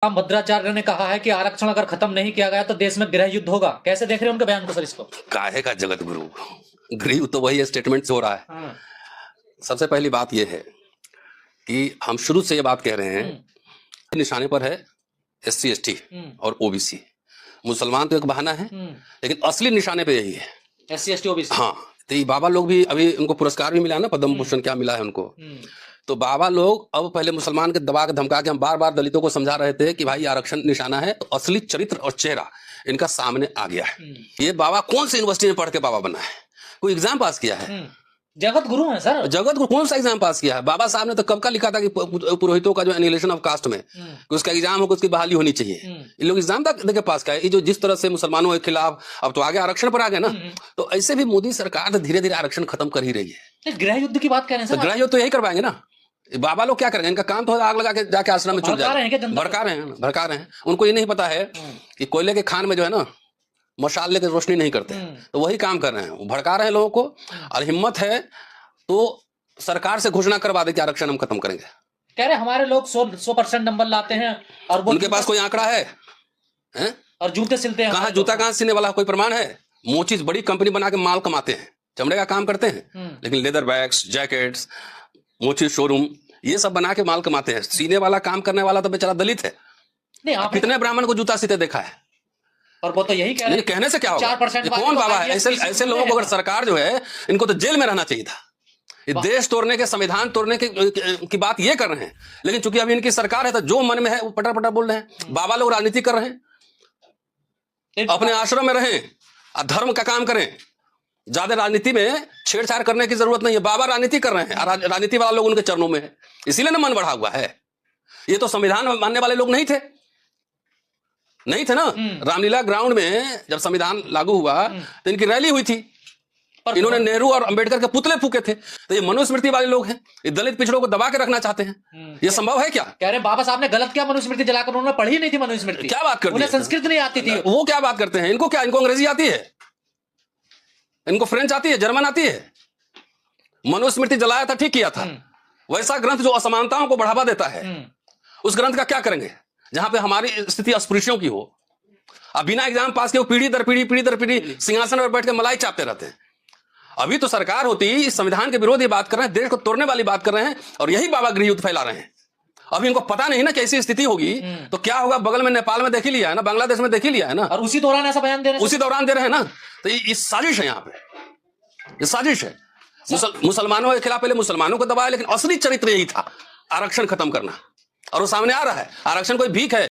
भद्राचार्य ने कहा है कि आरक्षण अगर खत्म नहीं किया गया तो देश में गृह युद्ध होगा। कैसे देख रहे हैं उनके बयान को सर? इसको काहे का जगत गुरु, गृह युद्ध तो वही स्टेटमेंट से हो रहा है। हाँ। सबसे पहली बात यह है कि हम शुरू से ये बात कह रहे हैं, निशाने पर है SC ST और OBC। मुसलमान तो एक बहाना है, लेकिन असली निशाने पे यही है SC ST OBC। हाँ, तो ये बाबा लोग भी, अभी उनको पुरस्कार भी मिला ना, पद्म भूषण क्या मिला है उनको। तो बाबा लोग अब पहले मुसलमान के दबा के धमका के, हम बार बार दलितों को समझा रहे थे कि भाई आरक्षण निशाना है, तो असली चरित्र और चेहरा इनका सामने आ गया है। ये बाबा कौन सी यूनिवर्सिटी में पढ़ के बाबा बना है? कोई एग्जाम पास किया है? जगत गुरु है सर। जगत गुरु कौन सा एग्जाम पास किया है? बाबा साहब ने तो कब का लिखा था कि पुरोहितों का जो एनिहिलेशन ऑफ कास्ट में कि उसका एग्जाम हो, उसकी बहाली होनी चाहिए। ये लोग एग्जाम तक देके पास किया है। ये जो जिस तरह से मुसलमानों के खिलाफ अब तो आगे आरक्षण पर आ गए ना, तो ऐसे भी मोदी सरकार धीरे धीरे आरक्षण खत्म कर ही रही है। गृह युद्ध की बात कह रहे हैं सर। गृह युद्ध तो यही करवाएंगे ना। बाबा लोग क्या करेंगे? इनका काम तो आग लगा के जाके आश्रम में छुप जाए। भड़का रहे हैं। उनको ये नहीं पता है कि कोयले के खान में जो है ना, मशाल लेके रोशनी नहीं करते, तो वही काम कर रहे हैं। वो भड़का रहे हैं लोगों को। और हिम्मत है तो सरकार से घोषणा करवा दे कि आरक्षण हम खत्म करेंगे। कह रहे हमारे लोग 100% नंबर लाते हैं और उनके पास कोई आंकड़ा है? और जूते सिलते हैं। कहाँ जूता कहाँ सिलने वाला कोई प्रमाण है? मोचीज बड़ी कंपनी बना के माल कमाते हैं, चमड़े का काम करते हैं, लेकिन लेदर बैग्स, जैकेट्स, मोची शोरूम, ये सब बना के माल कमाते हैं। सीने वाला, काम करने वाला तो बेचारा दलित है। नहीं, आप कितने ब्राह्मण को जूता सीते देखा है? और वो तो यही कह रहे हैं। कहने से क्या होगा? 4% कौन बाबा है? ऐसे लोगों को अगर सरकार जो है, इनको तो जेल में रहना चाहिए था। ये देश तोड़ने के, संविधान तोड़ने की बात ये कर रहे हैं, लेकिन चूंकि अभी इनकी सरकार है तो जो मन में है वो पटर पटर बोल रहे हैं। बाबा लोग राजनीति कर रहे हैं, अपने आश्रम में रहें, धर्म का काम करें। ज्यादा राजनीति में छेड़छाड़ करने की जरूरत नहीं है। बाबा राजनीति कर रहे हैं, राजनीति वाला लोग उनके चरणों में है, इसीलिए ना मन बढ़ा हुआ है। ये तो संविधान मानने वाले लोग नहीं थे ना। रामलीला ग्राउंड में जब संविधान लागू हुआ तो इनकी रैली हुई थी, इन्होंने नेहरू और अंबेडकर के पुतले फूके थे। तो ये मनुस्मृति वाले लोग हैं, ये दलित पिछड़ों को दबा के रखना चाहते हैं। ये संभव है क्या? कह रहे बाबा साहब ने गलत क्या मनुस्मृति जलाकर? उन्होंने पढ़ी नहीं थी मनुस्मृति। क्या बात करते हैं? उन्हें संस्कृत नहीं आती थी। वो क्या बात करते हैं? इनको क्या, इनको अंग्रेजी आती है, इनको फ्रेंच आती है, जर्मन आती है। मनुस्मृति जलाया था, ठीक किया था। वैसा ग्रंथ जो असमानताओं को बढ़ावा देता है, उस ग्रंथ का क्या करेंगे जहां पे हमारी स्थिति अस्पृश्यों की हो? अब बिना एग्जाम पास के वो पीढ़ी दर पीढ़ी सिंहासन पर बैठ के मलाई चापते रहते हैं। अभी तो सरकार होती इस संविधान के विरोधी बात कर रहे हैं, देश को तोड़ने वाली बात कर रहे हैं, और यही बाबा गृह युद्ध फैला रहे हैं। अभी इनको पता नहीं ना कैसी स्थिति होगी तो क्या होगा। बगल में नेपाल में देख ही लिया है ना, बांग्लादेश में देख ही लिया है ना, और उसी दौरान ऐसा बयान दे रहे हैं। उसी दौरान दे रहे हैं ना। तो ये साजिश है, यहाँ पे ये साजिश है। मुसलमानों के खिलाफ पहले मुसलमानों को दबाया, लेकिन असली चरित्र यही था, आरक्षण खत्म करना। और वो सामने आ रहा है। आरक्षण कोई भीख है?